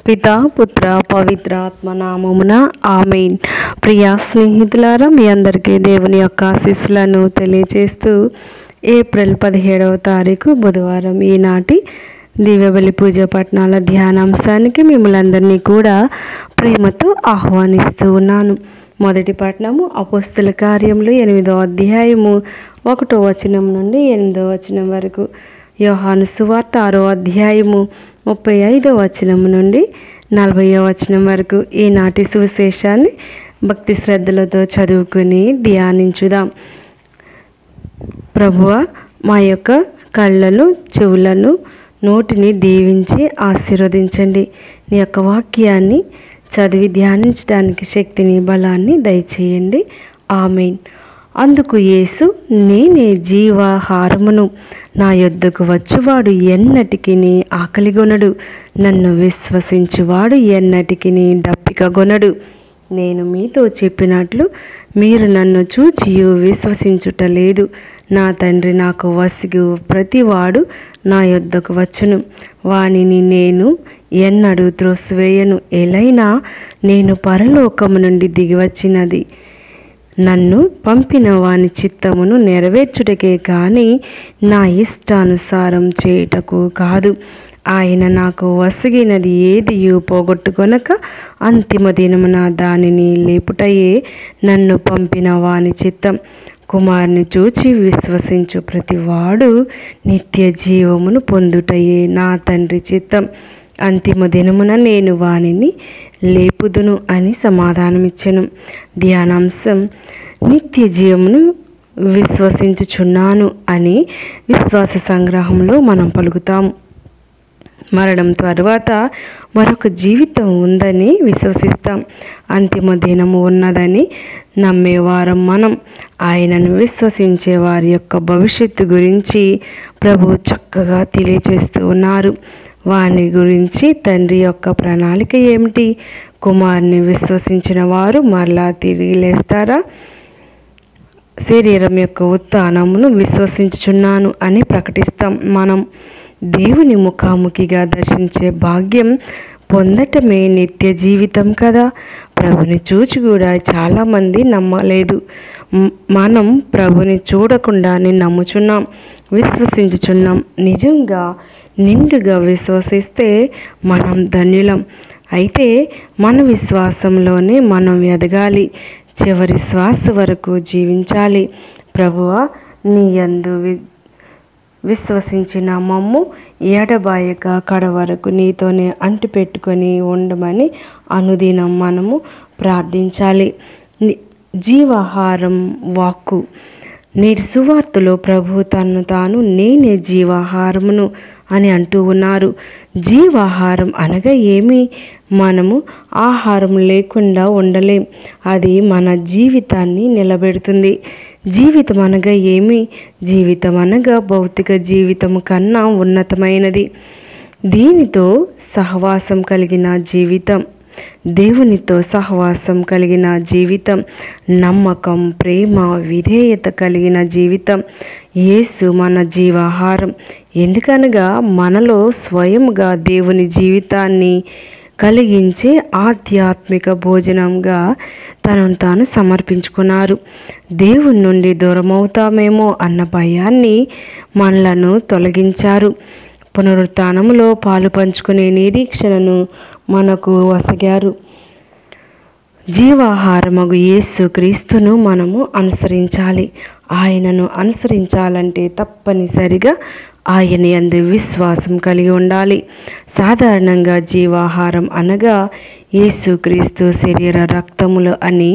పితా పుత్ర పవిత్ర ఆత్మ నామమున ఆమేన్. ప్రియ స్నేహితులారా, మీ అందరికీ దేవుని యొక్క ఆశీస్సులను తెలియజేస్తూ ఏప్రిల్ 17వ తారీఖు బుధవారం ఈనాటి దివ్యబలి పూజ పట్టణాల ధ్యానాంశానికి మిమ్మల్ని అందరినీ కూడా ప్రేమతో ఆహ్వానిస్తూ ఉన్నాను. మొదటి పట్టణము అపోస్తల కార్యములు 8వ అధ్యాయము 1వ వచనం నుండి 8వ వచనం వరకు, యోహాను సువార్త 6వ అధ్యాయము 35వ వచనం నుండి 40వ వచనం వరకు ఈనాటి సువిశేషాన్ని భక్తి శ్రద్ధలతో చదువుకుని ధ్యానించుదాం. ప్రభువా, మా యొక్క కళ్ళను, చెవులను, నోటిని దీవించి ఆశీర్వదించండి. నీ యొక్క వాక్యాన్ని చదివి ధ్యానించడానికి శక్తిని, బలాన్ని దయచేయండి. ఆమేన్. అందుకు యేసు, నేనే జీవాహారమును. నా యొద్దకు వచ్చువాడు ఎన్నటికి ఆకలిగొనడు. నన్ను విశ్వసించువాడు ఎన్నటికి దప్పికగొనడు. నేను మీతో చెప్పినట్లు మీరు నన్ను చూచియు విశ్వసించుటలేదు. నా తండ్రి నాకు వసిగు ప్రతివాడు నా యొద్దకు వచ్చును. వానిని నేను ఎన్నడూ త్రోసివేయను. ఎలైనా నేను పరలోకము నుండి దిగివచ్చినది నన్ను పంపిన వాని చిత్తమును నెరవేర్చుటకే కానీ నా ఇష్టానుసారం చేయుటకు కాదు. ఆయన నాకు వసిగినది ఏదియు పోగొట్టుకొనక అంతిమ దినమున దానిని లేపుటయే నన్ను పంపిన వాని చిత్తం. కుమారుని చూచి విశ్వసించు ప్రతివాడు నిత్య జీవమును పొందుటయే నా తండ్రి చిత్తం. అంతిమ దినమున నేను వానిని లేపుదును అని సమాధానమిచ్చెను. ధ్యానాంశం, నిత్య జీవమును విశ్వసించుచున్నాను అని విశ్వాస సంగ్రహంలో మనం పలుకుతాము. మరణం తరువాత మరొక జీవితం ఉందని విశ్వసిస్తాం. అంతిమ దినము ఉన్నదని నమ్మేవారం మనం. ఆయనను విశ్వసించే వారి యొక్క భవిష్యత్తు గురించి ప్రభువు చక్కగా తెలియజేస్తూ ఉన్నారు. వాని గురించి తండ్రి యొక్క ప్రణాళిక ఏమిటి? కుమారుని విశ్వసించిన వారు మరలా తిరిగి లేస్తారా? శరీరం యొక్క ఉత్థానమును విశ్వసించుచున్నాను అని ప్రకటిస్తాం. మనం దేవుని ముఖాముఖిగా దర్శించే భాగ్యం పొందటమే నిత్య జీవితం కదా. ప్రభుని చూచి కూడా చాలామంది నమ్మలేదు. మనం ప్రభుని చూడకుండానే నమ్ముచున్నాం, విశ్వసించుచున్నాం. నిజంగా నిండుగా విశ్వసిస్తే మనం ధన్యులం. అయితే మన విశ్వాసంలోనే మనం ఎదగాలి, చివరి శ్వాస వరకు జీవించాలి. ప్రభువా, నీ యందు విశ్వసించిన మమ్ము ఎడబాయక కడ వరకు నీతోనే అంటిపెట్టుకొని ఉండమని అనుదినం మనము ప్రార్థించాలి. జీవాహారం వాక్కు. నేటి సువార్తలో ప్రభు తన్ను తాను నేనే జీవాహారమును అని అంటూ ఉన్నారు. జీవాహారం అనగా ఏమి? మనము ఆహారం లేకుండా ఉండలేం. అది మన జీవితాన్ని నిలబెడుతుంది. జీవితం అనగా ఏమి? జీవితం అనగా భౌతిక జీవితం కన్నా ఉన్నతమైనది. దీనితో సహవాసం కలిగిన జీవితం, దేవునితో సహవాసం కలిగిన జీవితం, నమ్మకం, ప్రేమ, విధేయత కలిగిన జీవితం. యేసు మన జీవాహారం. ఎందుకనగా మనలో స్వయంగా దేవుని జీవితాన్ని కలిగించే ఆధ్యాత్మిక భోజనంగా తనను తాను సమర్పించుకున్నారు. దేవుని నుండి దూరమవుతామేమో అన్న భయాన్ని మనలను తొలగించారు. పునరుత్థానములో పాలు పంచుకునే నిరీక్షణను మనకు వసగారు. జీవాహారమగు యేసు క్రీస్తును మనము అనుసరించాలి. ఆయనను అనుసరించాలంటే తప్పనిసరిగా ఆయన యందు విశ్వాసం కలిగి ఉండాలి. సాధారణంగా జీవాహారం అనగా యేసుక్రీస్తు శరీర రక్తములు అని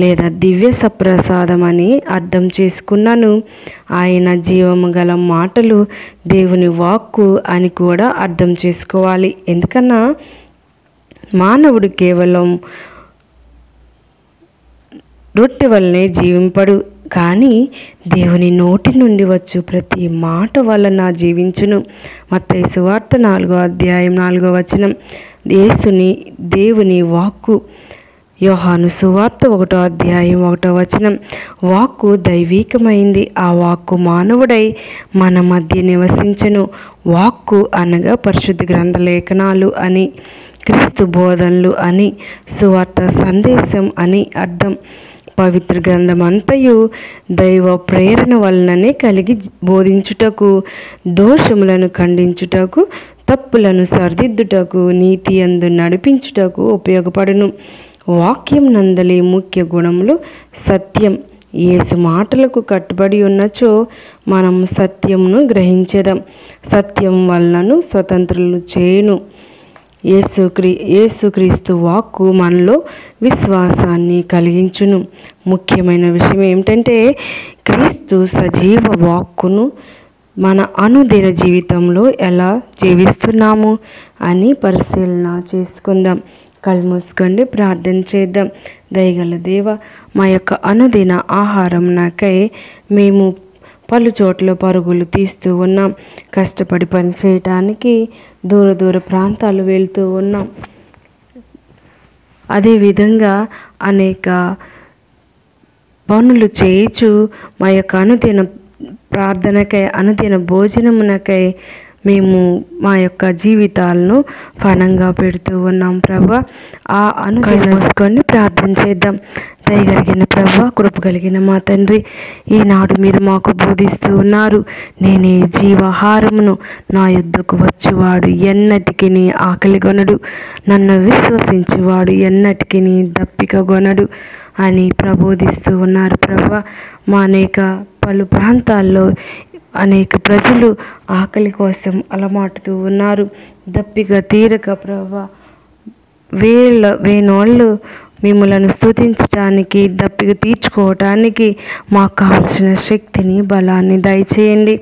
లేదా దివ్య సప్రసాదం అని అర్థం చేసుకున్నాను. ఆయన జీవము గల మాటలు, దేవుని వాక్కు అని కూడా అర్థం చేసుకోవాలి. ఎందుకన్నా మానవుడు కేవలం రొట్టె వల్లనే జీవింపడు, కానీ దేవుని నోటి నుండి వచ్చు ప్రతి మాట వలన జీవించును. మత్తయి సువార్త 4వ అధ్యాయం 4వ వచనం, యేసుని దేవుని వాక్కు. యోహాను సువార్త 1వ అధ్యాయం 1వ వచనం, వాక్కు దైవీకమైంది. ఆ వాక్కు మానవుడై మన మధ్య నివసించెను. వాక్కు అనగా పరిశుద్ధ గ్రంథ లేఖనాలు అని. క్రీస్తు బోధనలు అని, సువార్త సందేశం అని అర్థం. పవిత్ర గ్రంథం అంతయు దైవ ప్రేరణ వలననే కలిగి బోధించుటకు, దోషములను ఖండించుటకు, తప్పులను సరిదిద్దుటకు, నీతి యందు నడిపించుటకు ఉపయోగపడును. వాక్యం నందలి ముఖ్య గుణములు సత్యం. యేసు మాటలకు కట్టుబడి ఉన్నచో మనం సత్యమును గ్రహించెదం. సత్యం వలనను స్వతంత్రులు చేయును. యేసుక్రీస్తు వాక్కు మనలో విశ్వాసాన్ని కలిగించును. ముఖ్యమైన విషయం ఏమిటంటే క్రీస్తు సజీవ వాక్కును మన అనుదిన జీవితంలో ఎలా జీవిస్తున్నాము అని పరిశీలన చేసుకుందాం. కళ్ళు మూసుకోండి, ప్రార్థన చేద్దాం. దయగల దేవ, మా యొక్క అనుదిన ఆహారం నాకై మేము పలు చోట్ల పరుగులు తీస్తూ ఉన్నాం. కష్టపడి పని చేయటానికి దూర ప్రాంతాలు వెళ్తూ ఉన్నాం. అదేవిధంగా అనేక పనులు చేయించు మా యొక్క అనుదిన ప్రార్థనకై, అనుదిన భోజనమునకై మేము మా యొక్క జీవితాలను పణంగా పెడుతూ ఉన్నాం. ప్రభా, ఆ అనుదిన మూసుకొని ప్రార్థన చేద్దాం. దయగలిగిన ప్రభా, కృప కలిగిన మా తండ్రి, ఈనాడు మీరు మాకు బోధిస్తూ ఉన్నారు. నేనే జీవాహారమును, నా యుద్ధకు వచ్చువాడు ఎన్నటికి ఆకలి గొనడు, నన్ను విశ్వసించువాడు ఎన్నటికి దప్పిక గొనడు అని ప్రబోధిస్తూ ఉన్నారు. ప్రభా, మా అనేక పలు ప్రాంతాల్లో అనేక ప్రజలు ఆకలి కోసం అలమాటుతూ ఉన్నారు. దప్పిక తీరక ప్రభా, వేనోళ్ళు మిమ్మలను స్తుతించటానికి, దప్పిక తీర్చుకోవటానికి మాకు కావలసిన శక్తిని, బలాన్ని దయచేయండి.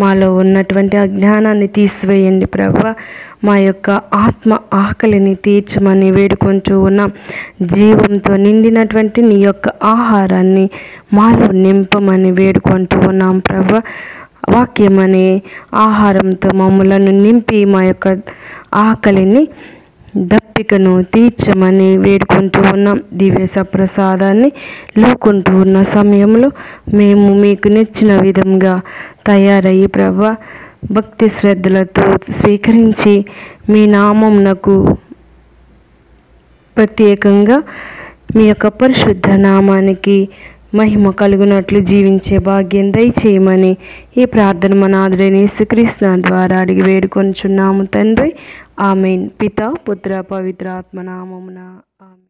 మాలో ఉన్నటువంటి అజ్ఞానాన్ని తీసివేయండి ప్రభా. మా యొక్క ఆత్మ ఆకలిని తీర్చమని వేడుకుంటూ ఉన్నాం. జీవంతో నిండినటువంటి నీ యొక్క ఆహారాన్ని మాలో నింపమని వేడుకుంటూ ఉన్నాం ప్రభా. వాక్యం అనే ఆహారంతో మమ్మలను నింపి మా యొక్క ఆకలిని, దప్పికను తీర్చమని వేడుకుంటూ ఉన్నాం. దివ్య సప్రసాదాన్ని లోకుంటూ ఉన్న సమయంలో మేము మీకు నచ్చిన విధంగా తయారయ్యి ప్రభా, భక్తి శ్రద్ధలతో స్వీకరించి మీ నామమునకు ప్రత్యేకంగా మీ యొక్క పరిశుద్ధ నామానికి మహిమ కలుగునట్లు జీవించే భాగ్యం దయచేయమని ఈ ప్రార్థన మన నాథుడైన యేసుక్రీస్తు ద్వారా అడిగి వేడుకొనుచున్నాము తండ్రి. ఆమేన్. పితా, పుత్ర, పవిత్ర ఆత్మ నామమున ఆమేన్.